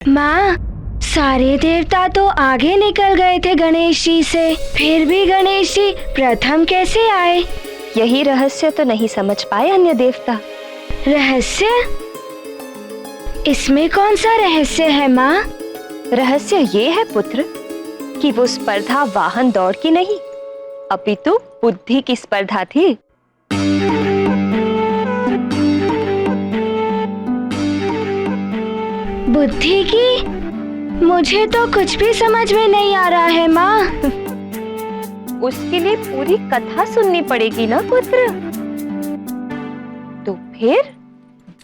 माँ, सारे देवता तो आगे निकल गए थे गणेश जी से, फिर भी गणेश जी प्रथम कैसे आए? यही रहस्य तो नहीं समझ पाए अन्य देवता। रहस्य? इसमें कौन सा रहस्य है माँ? रहस्य ये है पुत्र कि वो स्पर्धा वाहन दौड़ की नहीं, अपितु बुद्धि की स्पर्धा थी। बुद्धि की? मुझे तो कुछ भी समझ में नहीं आ रहा है माँ। उसके लिए पूरी कथा सुननी पड़ेगी ना पुत्र। तो फिर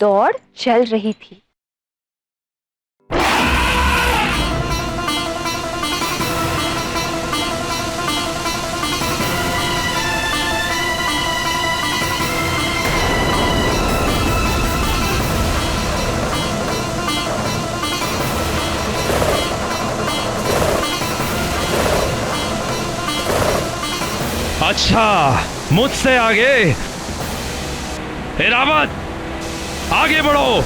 दौड़ चल रही थी। अच्छा, मुझसे आगे। रावत, आगे बढ़ो।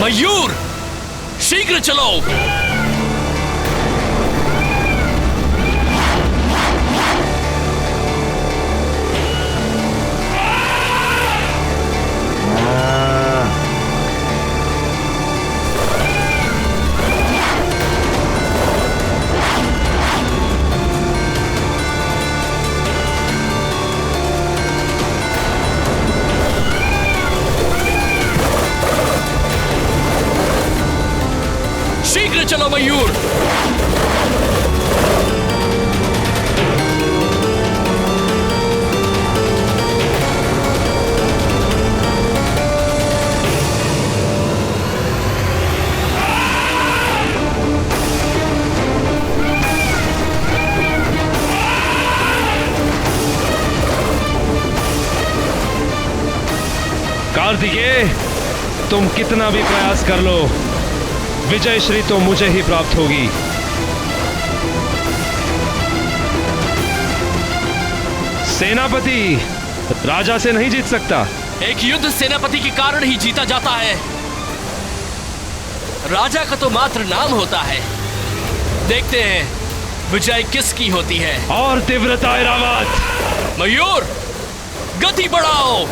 मयूर, शीघ्र चलो। शीघ्र चलो मयूर। कार्तिकेय, तुम कितना भी प्रयास कर लो, विजय श्री तो मुझे ही प्राप्त होगी। सेनापति राजा से नहीं जीत सकता। एक युद्ध सेनापति के कारण ही जीता जाता है। राजा का तो मात्र नाम होता है। देखते हैं विजय किसकी होती है। और तीव्रता रावत। मयूर, गति बढ़ाओ।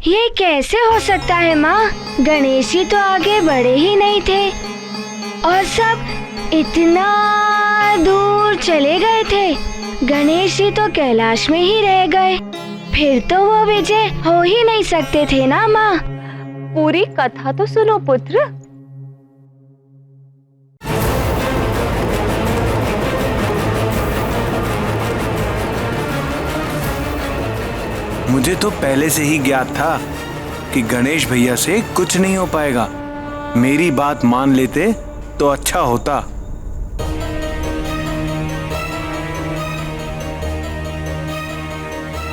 ये कैसे हो सकता है माँ? गणेश जी तो आगे बढ़े ही नहीं थे और सब इतना दूर चले गए थे। गणेश जी तो कैलाश में ही रह गए। फिर तो वो विजय हो ही नहीं सकते थे ना माँ। पूरी कथा तो सुनो पुत्र। मुझे तो पहले से ही ज्ञात था कि गणेश भैया से कुछ नहीं हो पाएगा। मेरी बात मान लेते तो अच्छा होता।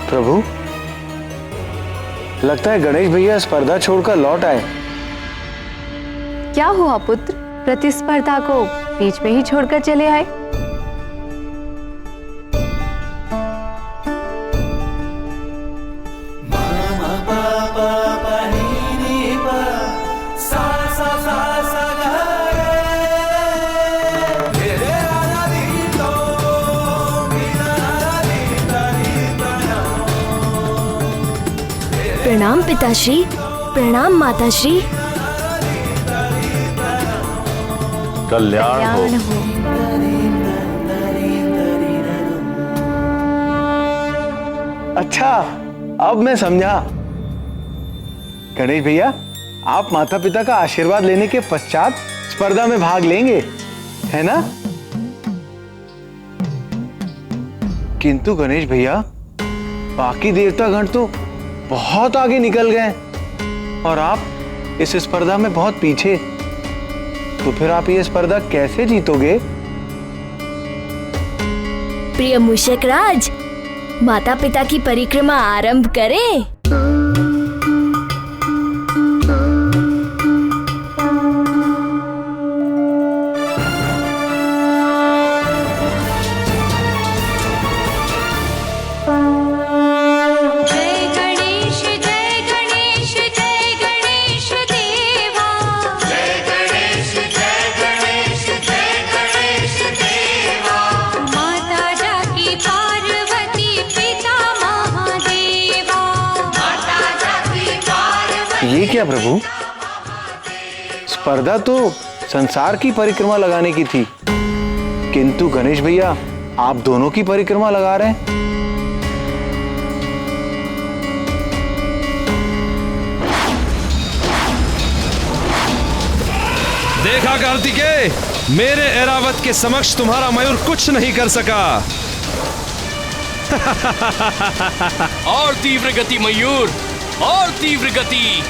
प्रभु, लगता है गणेश भैया स्पर्धा छोड़कर लौट आए। क्या हुआ पुत्र? प्रतिस्पर्धा को बीच में ही छोड़कर चले आए? प्रणाम पिताश्री, प्रणाम माताश्री। कल्याण हो। अच्छा, अब मैं समझा। गणेश भैया, आप माता पिता का आशीर्वाद लेने के पश्चात स्पर्धा में भाग लेंगे, है ना? किंतु गणेश भैया, बाकी देवतागण तो बहुत आगे निकल गए और आप इस स्पर्धा में बहुत पीछे। तो फिर आप ये स्पर्धा कैसे जीतोगे? प्रिय मूषक राज, माता पिता की परिक्रमा आरंभ करें। ये क्या प्रभु, स्पर्धा तो संसार की परिक्रमा लगाने की थी, किंतु गणेश भैया आप दोनों की परिक्रमा लगा रहे हैं। देखा कार्तिकेय, मेरे ऐरावत के समक्ष तुम्हारा मयूर कुछ नहीं कर सका। और तीव्र गति मयूर, और तीव्र गति।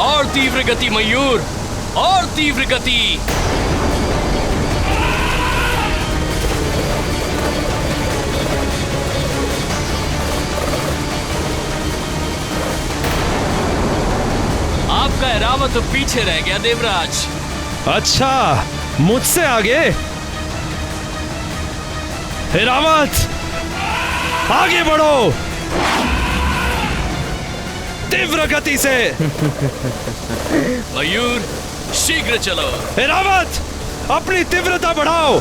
और तीव्र गति मयूर, और तीव्र गति। आपका ऐरावत तो पीछे रह गया देवराज। अच्छा, मुझसे आगे? ऐरावत, आगे बढ़ो तीव्र गति से। मयूर, शीघ्र चलो। ऐरावत, अपनी तीव्रता बढ़ाओ।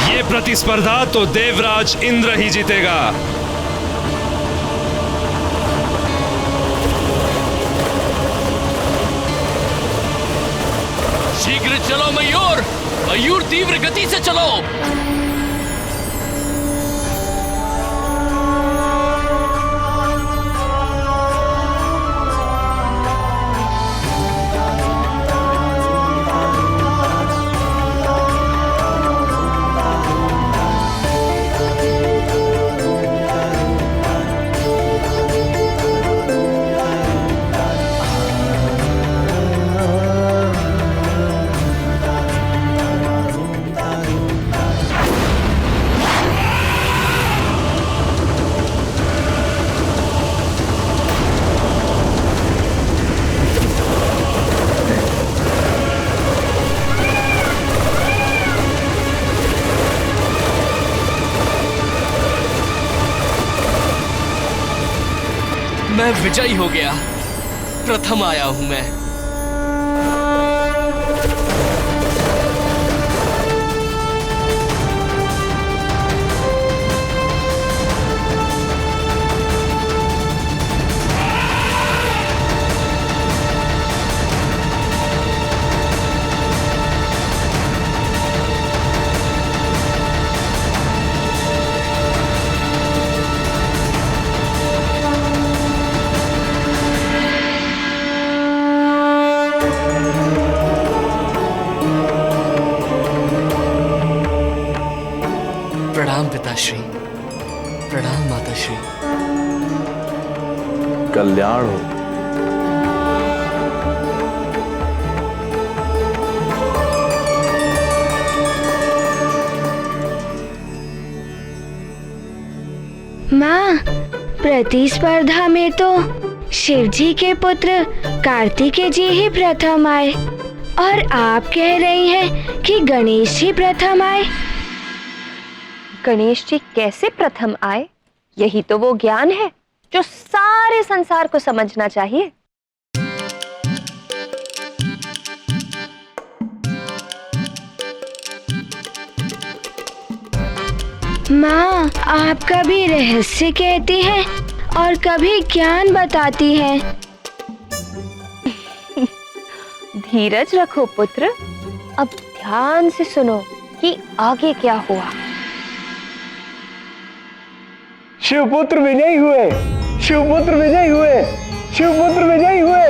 ये प्रतिस्पर्धा तो देवराज इंद्र ही जीतेगा। शीघ्र चलो मयूर, मयूर तीव्र गति से चलो। मैं विजयी हो गया, प्रथम आया हूं मैं। प्रणाम पिताश्री, प्रणाम माताश्री। कल्याण हो। माँ, प्रतिस्पर्धा में तो शिवजी के पुत्र कार्तिकेय जी ही प्रथम आए और आप कह रही हैं कि गणेश जी प्रथम आए। गणेश जी कैसे प्रथम आए, यही तो वो ज्ञान है जो सारे संसार को समझना चाहिए। माँ, आप कभी रहस्य कहती हैं और कभी ज्ञान बताती हैं। धीरज रखो पुत्र, अब ध्यान से सुनो कि आगे क्या हुआ। शिवपुत्र विजयी हुए, शिवपुत्र विजयी हुए, शिवपुत्र विजयी हुए।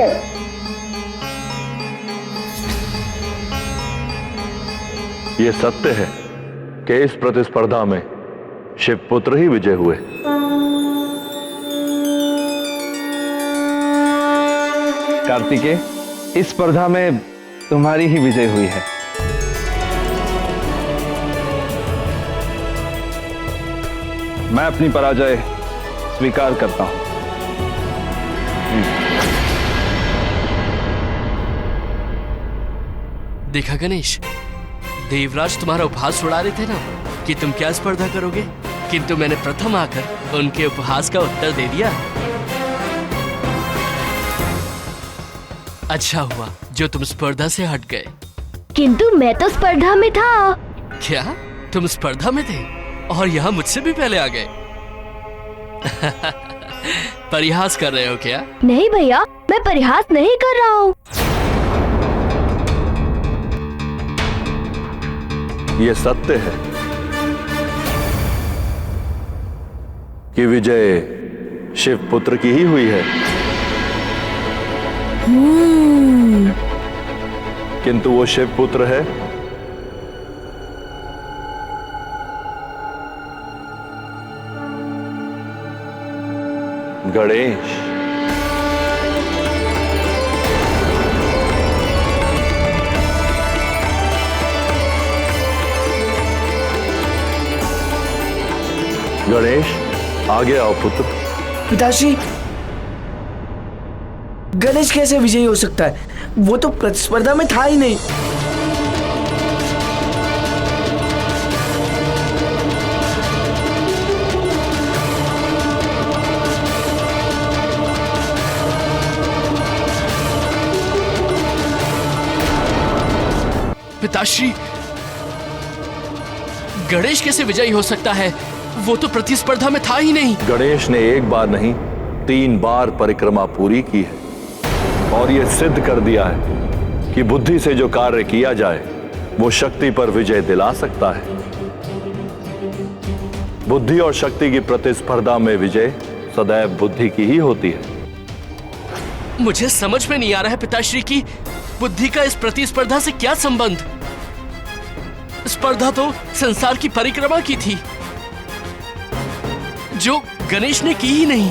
ये सत्य है कि इस प्रतिस्पर्धा में शिवपुत्र ही विजय हुए। कार्तिकेय, इस स्पर्धा में तुम्हारी ही विजय हुई है। मैं अपनी पराजय स्वीकार करता हूं। देखा गणेश, देवराज तुम्हारा उपहास उड़ा रहे थे ना कि तुम क्या स्पर्धा करोगे, किंतु मैंने प्रथम आकर उनके उपहास का उत्तर दे दिया। अच्छा हुआ जो तुम स्पर्धा से हट गए। किंतु मैं तो स्पर्धा में था। क्या तुम स्पर्धा में थे और यहाँ मुझसे भी पहले आ गए? परिहास कर रहे हो क्या? नहीं भैया, मैं परिहास नहीं कर रहा हूँ। ये सत्य है कि विजय शिवपुत्र की ही हुई है, किंतु वो शिवपुत्र है गणेश। गणेश, आगे आओ पुत्र। पिताश्री, गणेश कैसे विजयी हो सकता है? वो तो प्रतिस्पर्धा में था ही नहीं। पिताश्री, गणेश कैसे विजयी हो सकता है? वो तो प्रतिस्पर्धा में था ही नहीं। गणेश ने एक बार नहीं 3 बार परिक्रमा पूरी की है और यह सिद्ध कर दिया है कि बुद्धि से जो कार्य किया जाए वो शक्ति पर विजय दिला सकता है। बुद्धि और शक्ति की प्रतिस्पर्धा में विजय सदैव बुद्धि की ही होती है। मुझे समझ में नहीं आ रहा है पिताश्री की बुद्धि का इस प्रतिस्पर्धा से क्या संबंध? स्पर्धा तो संसार की परिक्रमा की थी, जो गणेश ने की ही नहीं।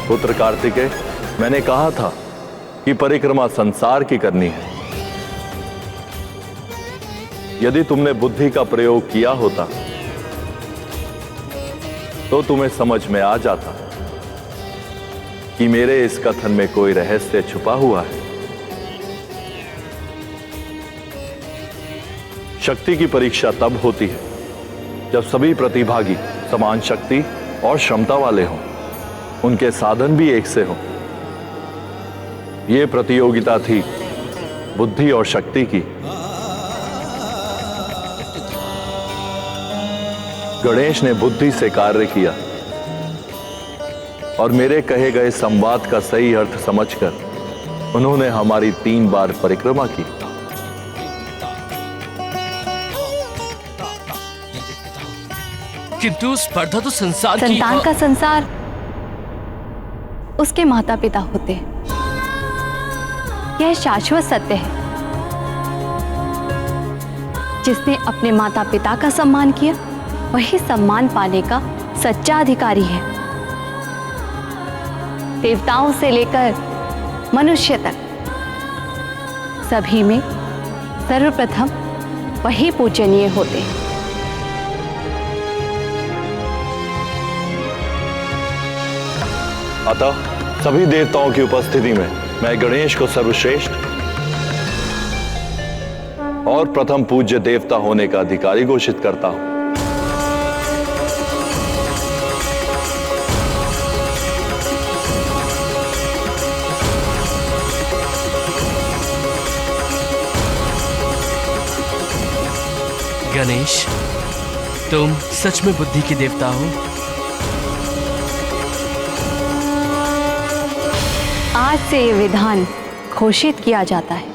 पुत्र कार्तिकेय, मैंने कहा था कि परिक्रमा संसार की करनी है। यदि तुमने बुद्धि का प्रयोग किया होता तो तुम्हें समझ में आ जाता कि मेरे इस कथन में कोई रहस्य छुपा हुआ है। शक्ति की परीक्षा तब होती है जब सभी प्रतिभागी समान शक्ति और क्षमता वाले हों, उनके साधन भी एक से हों। यह प्रतियोगिता थी बुद्धि और शक्ति की। गणेश ने बुद्धि से कार्य किया और मेरे कहे गए संवाद का सही अर्थ समझकर उन्होंने हमारी 3 बार परिक्रमा की। किंतु स्पर्धा तो संसार की। संतान का संसार उसके माता पिता होते हैं, यह शाश्वत सत्य है। जिसने अपने माता पिता का सम्मान किया वही सम्मान पाने का सच्चा अधिकारी है। देवताओं से लेकर मनुष्य तक सभी में सर्वप्रथम वही पूजनीय होते हैं। अतः सभी देवताओं की उपस्थिति में मैं गणेश को सर्वश्रेष्ठ और प्रथम पूज्य देवता होने का अधिकारी घोषित करता हूं। गणेश, तुम सच में बुद्धि के देवता हो। आज से ये विधान घोषित किया जाता है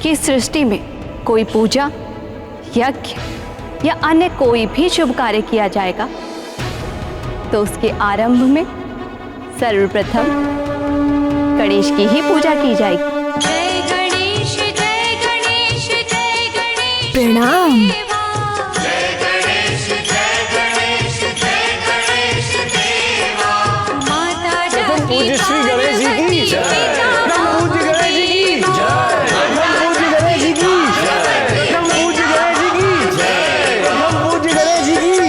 कि सृष्टि में कोई पूजा, यज्ञ या अन्य कोई भी शुभ कार्य किया जाएगा तो उसके आरंभ में सर्वप्रथम गणेश की ही पूजा की जाएगी। जय गणेश जय गणेश जय गणेश। प्रणाम। पूज्य श्री गणेश जी की जय। पूज्य गणेश जी की जय। पूज्य गणेश जी की जय। पूज्य गणेश जी की जय। पूज्य गणेश जी की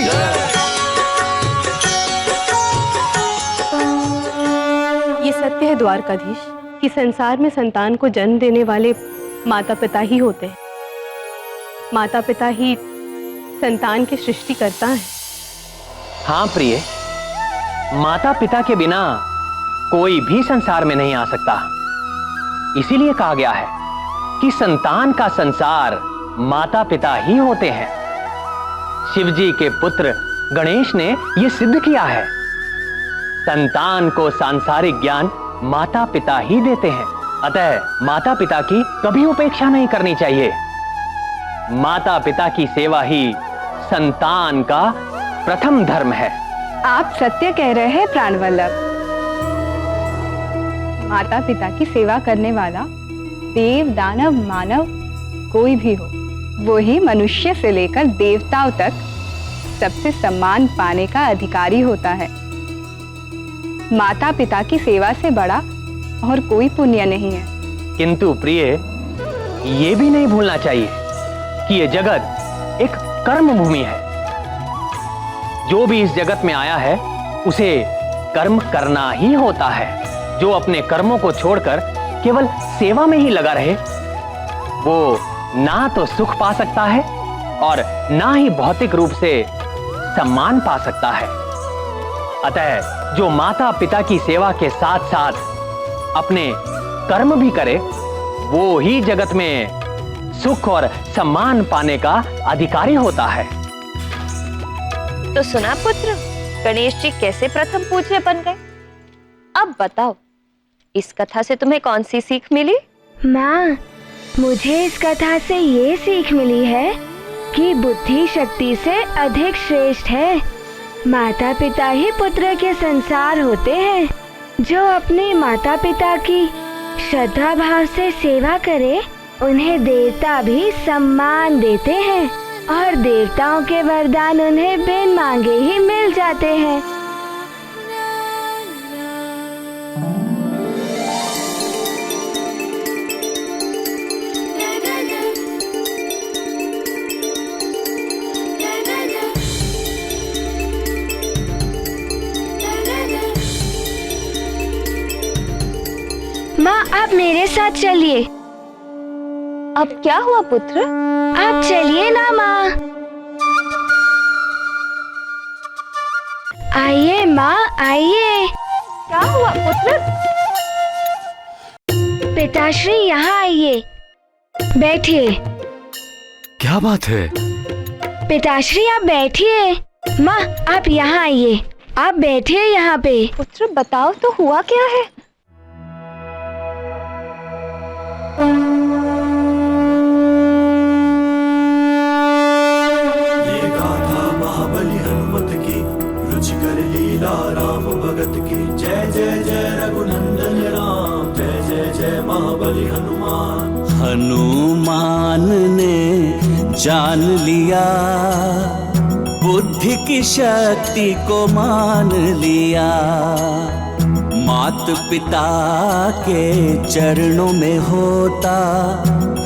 ये सत्य है द्वारकाधीश कि संसार में संतान को जन्म देने वाले माता पिता ही होते हैं। माता पिता ही संतान की सृष्टि करता है। हाँ प्रिय, माता पिता के बिना कोई भी संसार में नहीं आ सकता। इसीलिए कहा गया है कि संतान का संसार माता पिता ही होते हैं। शिवजी के पुत्र गणेश ने यह सिद्ध किया है। संतान को सांसारिक ज्ञान माता पिता ही देते हैं, अतः माता पिता की कभी उपेक्षा नहीं करनी चाहिए। माता पिता की सेवा ही संतान का प्रथम धर्म है। आप सत्य कह रहे हैं प्राणवल्लभ। माता पिता की सेवा करने वाला देव, दानव, मानव कोई भी हो, वो ही मनुष्य से लेकर देवताओं तक सबसे सम्मान पाने का अधिकारी होता है। माता पिता की सेवा से बड़ा और कोई पुण्य नहीं है। किंतु प्रिय, ये भी नहीं भूलना चाहिए कि ये जगत एक कर्म भूमि है। जो भी इस जगत में आया है उसे कर्म करना ही होता है। जो अपने कर्मों को छोड़कर केवल सेवा में ही लगा रहे, वो ना तो सुख पा सकता है और ना ही भौतिक रूप से सम्मान पा सकता है। अतः जो माता पिता की सेवा के साथ साथ अपने कर्म भी करे, वो ही जगत में सुख और सम्मान पाने का अधिकारी होता है। तो सुना पुत्र, गणेश जी कैसे प्रथम पूज्य बन गए। अब बताओ, इस कथा से तुम्हें कौन सी सीख मिली? माँ, मुझे इस कथा से ये सीख मिली है कि बुद्धि शक्ति से अधिक श्रेष्ठ है। माता पिता ही पुत्र के संसार होते हैं। जो अपने माता पिता की श्रद्धा भाव से सेवा करे, उन्हें देवता भी सम्मान देते हैं और देवताओं के वरदान उन्हें बिन मांगे ही मिल जाते हैं। माँ, आप मेरे साथ चलिए। अब क्या हुआ पुत्र? आप चलिए ना माँ। आइए माँ, आइए। क्या हुआ पुत्र? पिताश्री, यहाँ आइए, बैठिए। क्या बात है? पिताश्री, आप बैठिए। माँ, आप यहाँ आइए, आप बैठिए यहाँ पे। पुत्र बताओ तो हुआ क्या है? ये गाथा महाबली हनुमत की, रुचिकर लीला राम भगत की। जय जय जय रघुनंदन राम, जय जय जय महाबली हनुमान। हनुमान ने जान लिया, बुद्धि की शक्ति को मान लिया। मात पिता के चरणों में होता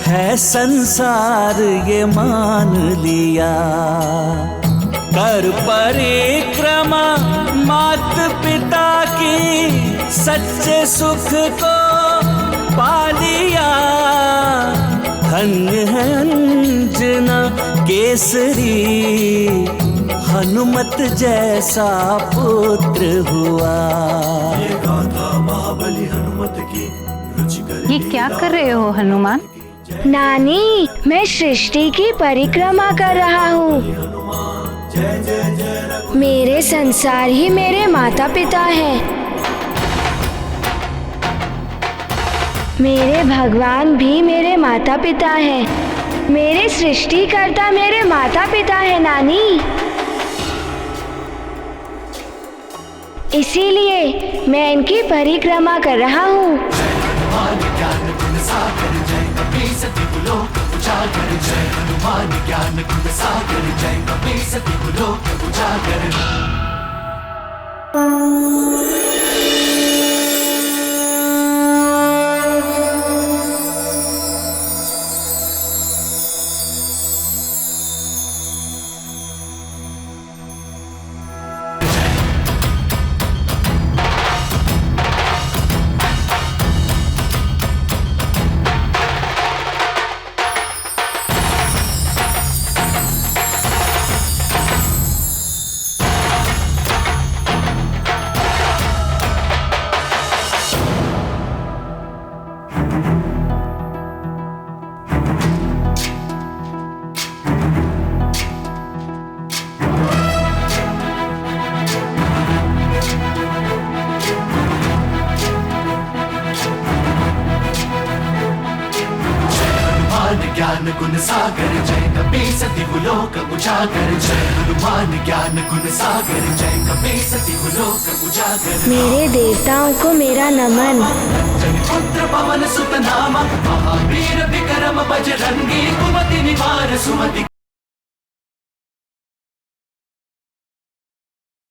है संसार, ये मान लिया। कर परिक्रमा मात पिता की, सच्चे सुख को पा लिया। धन्य है अंजना केसरी, हनुमत जैसा पुत्र हुआ। ये गाथा महाबली हनुमत की रुचिकर। ये क्या कर रहे हो हनुमान? नानी, मैं सृष्टि की परिक्रमा कर रहा हूँ। मेरे संसार ही मेरे माता पिता हैं। मेरे भगवान भी मेरे माता पिता हैं। मेरे सृष्टिकर्ता मेरे माता पिता हैं नानी। इसीलिए मैं इनकी परिक्रमा कर रहा हूँ। ज्ञान गुण सागर जय कपी सती लोक उजागर। जय हनुमान ज्ञान गुण सागर जय कपी सती लोक उजागर। मेरे देवताओं को मेरा नमन। पुत्र पवन सुत नामा महावीर विक्रम बजरंगी, कुमति निवार सुमति